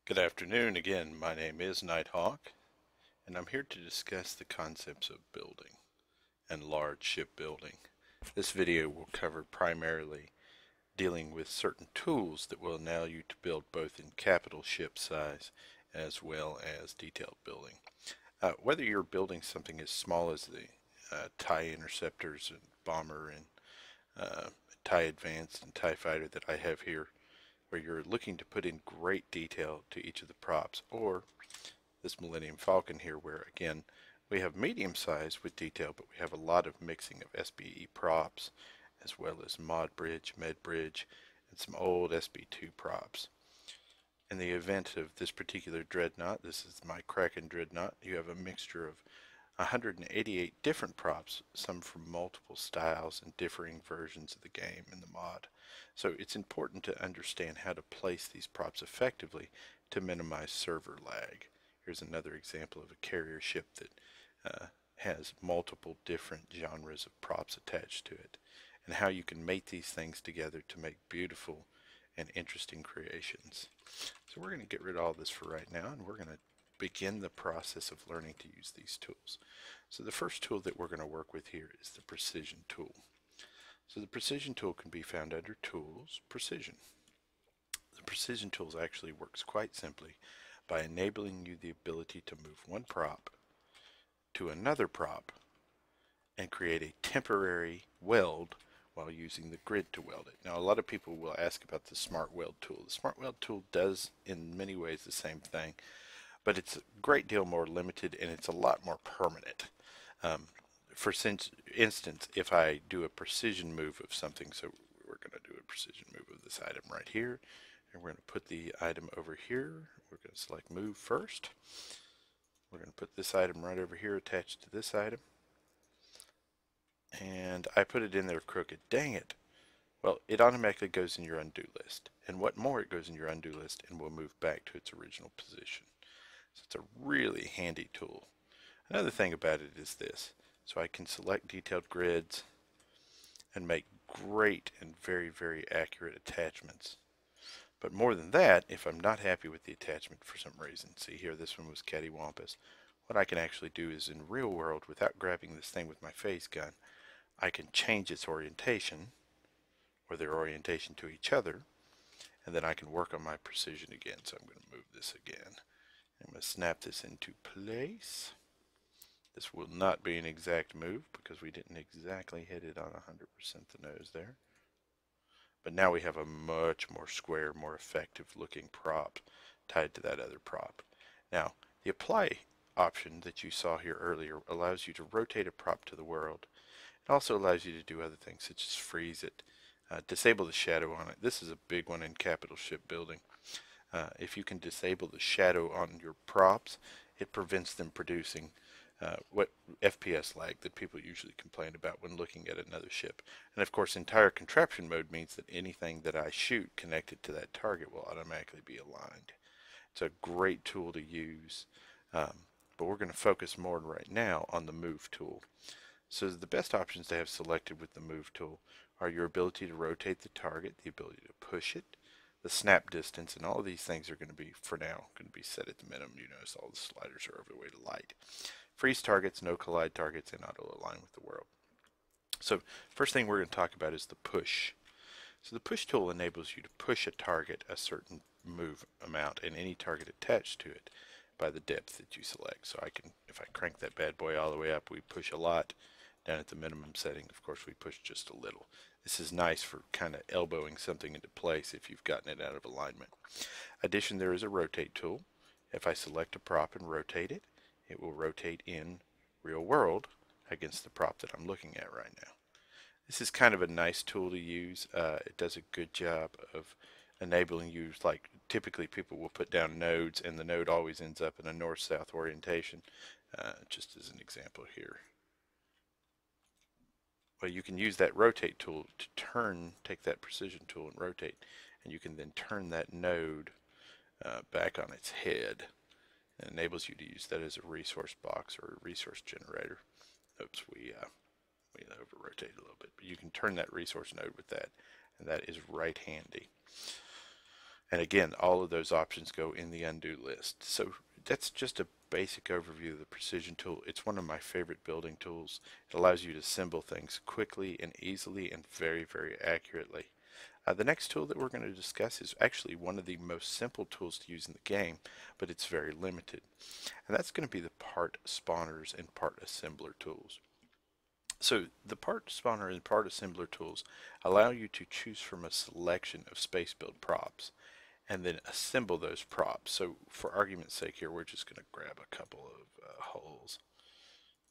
Good afternoon again. My name is Nighthawk, and I'm here to discuss the concepts of building and large shipbuilding. This video will cover primarily dealing with certain tools that will allow you to build both in capital ship size as well as detailed building. Whether you're building something as small as the TIE interceptors and bomber and TIE Advanced and TIE Fighter that I have here, where you're looking to put in great detail to each of the props, or this Millennium Falcon here, where again we have medium size with detail, but we have a lot of mixing of SBE props as well as mod bridge, med bridge, and some old SB2 props. In the event of this particular dreadnought, this is my Kraken dreadnought, you have a mixture of 188 different props, some from multiple styles and differing versions of the game and the mod. So it's important to understand how to place these props effectively to minimize server lag. Here's another example of a carrier ship that has multiple different genres of props attached to it, and how you can mate these things together to make beautiful and interesting creations. So we're going to get rid of all this for right now, and we're going to begin the process of learning to use these tools. So the first tool that we're going to work with here is the precision tool. So the precision tool can be found under Tools, Precision. The precision tool actually works quite simply by enabling you the ability to move one prop to another prop and create a temporary weld while using the grid to weld it. Now, a lot of people will ask about the Smart Weld tool. The Smart Weld tool does in many ways the same thing, but it's a great deal more limited and it's a lot more permanent. For instance, if I do a precision move of something, so we're going to do a precision move of this item right here, and we're going to put the item over here. We're going to select move first. We're going to put this item right over here attached to this item. And I put it in there crooked. Dang it. Well, it automatically goes in your undo list. And what more, it goes in your undo list and will move back to its original position. So it's a really handy tool. Another thing about it is this. So I can select detailed grids and make great and very, very accurate attachments. But more than that, if I'm not happy with the attachment for some reason, see here, this one was cattywampus, what I can actually do is in real world, without grabbing this thing with my phase gun, I can change its orientation, or their orientation to each other, and then I can work on my precision again. So I'm going to move this again. I'm going to snap this into place. This will not be an exact move because we didn't exactly hit it on 100% the nose there. But now we have a much more square, more effective looking prop tied to that other prop. Now, the apply option that you saw here earlier allows you to rotate a prop to the world. It also allows you to do other things such as freeze it, disable the shadow on it. This is a big one in capital shipbuilding. If you can disable the shadow on your props, it prevents them producing what FPS lag that people usually complain about when looking at another ship. And of course, entire contraption mode means that anything that I shoot connected to that target will automatically be aligned. It's a great tool to use, but we're going to focus more right now on the move tool. So the best options to have selected with the move tool are your ability to rotate the target, the ability to push it, the snap distance, and all of these things are going to be, for now, going to be set at the minimum. You notice all the sliders are over the way to light. Freeze targets, no collide targets, and auto align with the world. So first thing we're going to talk about is the push. So the push tool enables you to push a target a certain move amount and any target attached to it by the depth that you select. So I can, if I crank that bad boy all the way up, we push a lot. Down at the minimum setting, of course, we push just a little. This is nice for kind of elbowing something into place if you've gotten it out of alignment. Addition, there is a rotate tool. If I select a prop and rotate it, it will rotate in real world against the prop that I'm looking at right now. This is kind of a nice tool to use. It does a good job of enabling you, like typically people will put down nodes and the node always ends up in a north-south orientation, just as an example here. Well, you can use that rotate tool to take that precision tool and rotate, and you can then turn that node back on its head. It enables you to use that as a resource box or a resource generator. Oops, we over rotated a little bit, but you can turn that resource node with that, and that is right handy. And again, all of those options go in the undo list. So that's just a basic overview of the precision tool. It's one of my favorite building tools. It allows you to assemble things quickly and easily and very, very accurately. The next tool that we're going to discuss is actually one of the most simple tools to use in the game, but it's very limited. And that's going to be the part spawners and part assembler tools. So the part spawner and part assembler tools allow you to choose from a selection of Spacebuild props and then assemble those props. So for argument's sake here, we're just going to grab a couple of holes.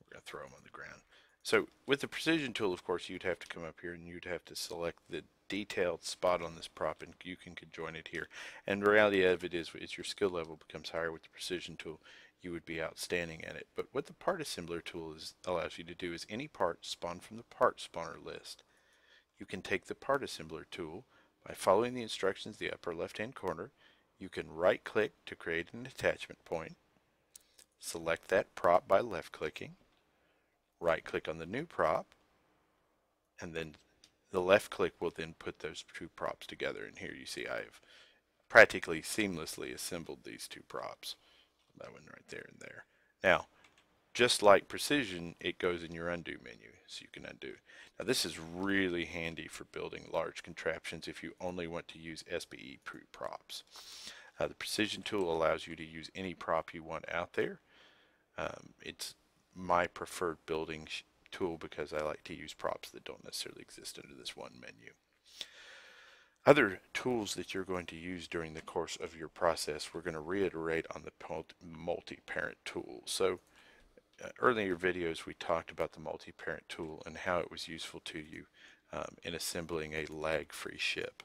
We're going to throw them on the ground. So with the precision tool, of course, you'd have to come up here and you'd have to select the detailed spot on this prop, and you can join it here. And the reality of it is your skill level becomes higher with the precision tool, you would be outstanding at it. But what the part assembler tool allows you to do is any part spawned from the part spawner list. You can take the part assembler tool by following the instructions in the upper left hand corner. You can right click to create an attachment point, select that prop by left clicking, right click on the new prop, and then the left click will then put those two props together. And here you see I have practically seamlessly assembled these two props. That one right there and there. Now, just like precision, it goes in your undo menu, so you can undo. Now this is really handy for building large contraptions if you only want to use SBE props. The precision tool allows you to use any prop you want out there. It's my preferred building tool because I like to use props that don't necessarily exist under this one menu. Other tools that you're going to use during the course of your process, we're going to reiterate on the multi-parent tool. So earlier videos we talked about the multi-parent tool and how it was useful to you in assembling a lag-free ship.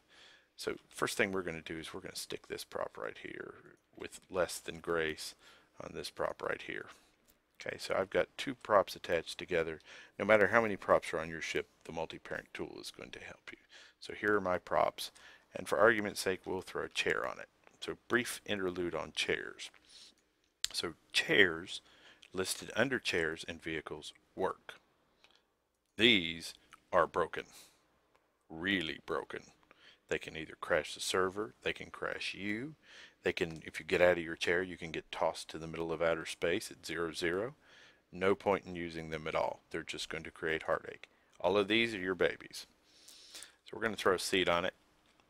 So first thing we're going to do is we're going to stick this prop right here with less than grace on this prop right here. Okay, so I've got two props attached together. No matter how many props are on your ship, the multi-parent tool is going to help you. So here are my props, and for argument's sake, we'll throw a chair on it. So brief interlude on chairs. So chairs listed under chairs and vehicles work. These are broken, really broken. They can either crash the server, they can crash you, they can, if you get out of your chair, you can get tossed to the middle of outer space at 0-0. No point in using them at all. They're just going to create heartache. All of these are your babies. So we're going to throw a seat on it.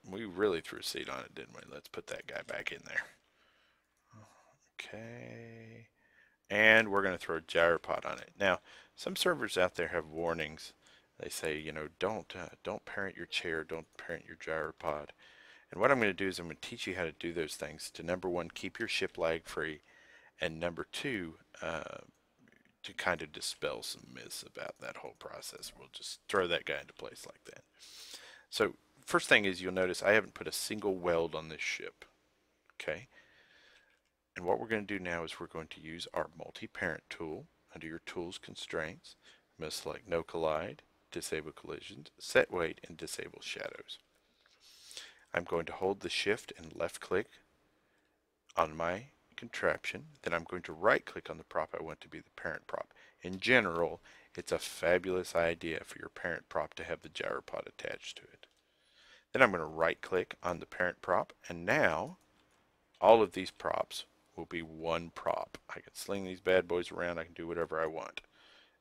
We really threw a seat on it, didn't we? Let's put that guy back in there. Okay. And we're going to throw a gyropod on it. Now, some servers out there have warnings. They say, you know, don't parent your chair, don't parent your gyropod. And what I'm going to do is I'm going to teach you how to do those things to, number one, keep your ship lag free, and number two, to kind of dispel some myths about that whole process. We'll just throw that guy into place like that. So first thing is you'll notice I haven't put a single weld on this ship. Okay. And what we're going to do now is we're going to use our multi-parent tool under your tools constraints. I'm going to select no collide, disable collisions, set weight, and disable shadows. I'm going to hold the shift and left click on my contraption. Then I'm going to right click on the prop I want to be the parent prop. In general, it's a fabulous idea for your parent prop to have the gyropod attached to it. Then I'm going to right click on the parent prop, and now all of these props will be one prop. I can sling these bad boys around, I can do whatever I want,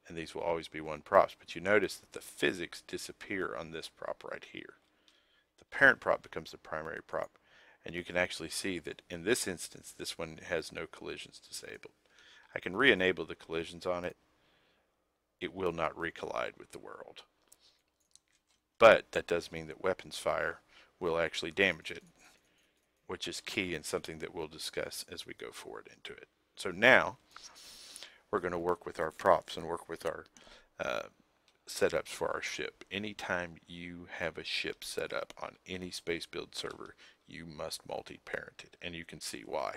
and these will always be one props. But you notice that the physics disappear on this prop right here. The parent prop becomes the primary prop, and you can actually see that in this instance this one has no collisions disabled. I can re-enable the collisions on it. It will not recollide with the world, but that does mean that weapons fire will actually damage it, which is key and something that we'll discuss as we go forward into it. So now we're going to work with our props and work with our setups for our ship. Anytime you have a ship set up on any Spacebuild server, you must multi-parent it, and you can see why.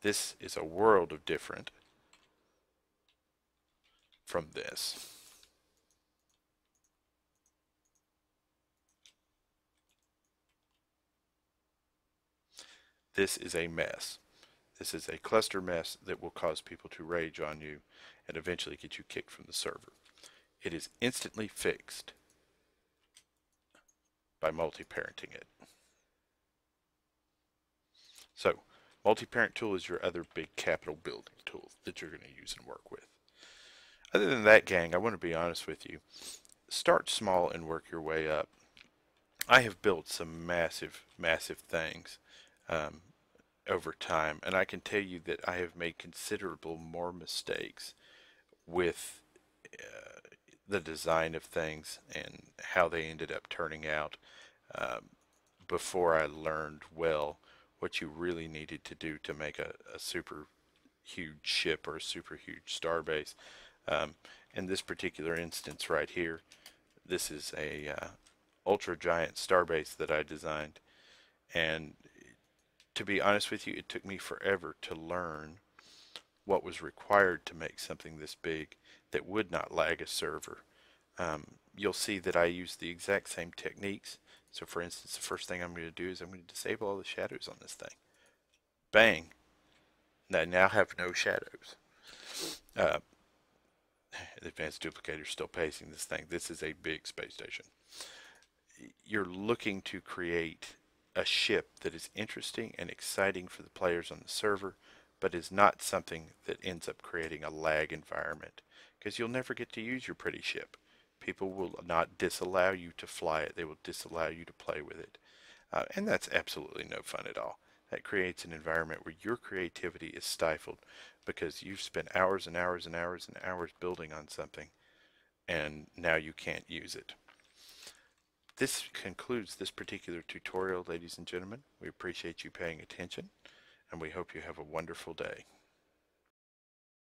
This is a world of different from this. This is a mess. This is a cluster mess that will cause people to rage on you and eventually get you kicked from the server. It is instantly fixed by multi-parenting it. So, multi-parent tool is your other big capital building tool that you're going to use and work with. Other than that, gang, I want to be honest with you. Start small and work your way up. I have built some massive, massive things um, over time, and I can tell you that I have made considerable more mistakes with the design of things and how they ended up turning out um, before I learned well what you really needed to do to make a super huge ship or a super huge starbase. Um, in this particular instance right here, this is a ultra giant starbase that I designed, and to be honest with you, it took me forever to learn what was required to make something this big that would not lag a server. You'll see that I use the exact same techniques. So for instance, the first thing I'm going to do is I'm going to disable all the shadows on this thing. Bang! I now have no shadows. Uh, the advanced duplicator is still pacing this thing. This is a big space station. You're looking to create a ship that is interesting and exciting for the players on the server, but is not something that ends up creating a lag environment, because you'll never get to use your pretty ship. People will not disallow you to fly it. They will disallow you to play with it. And that's absolutely no fun at all. That creates an environment where your creativity is stifled because you've spent hours and hours and hours and hours building on something, and now you can't use it. This concludes this particular tutorial, ladies and gentlemen. We appreciate you paying attention, and we hope you have a wonderful day.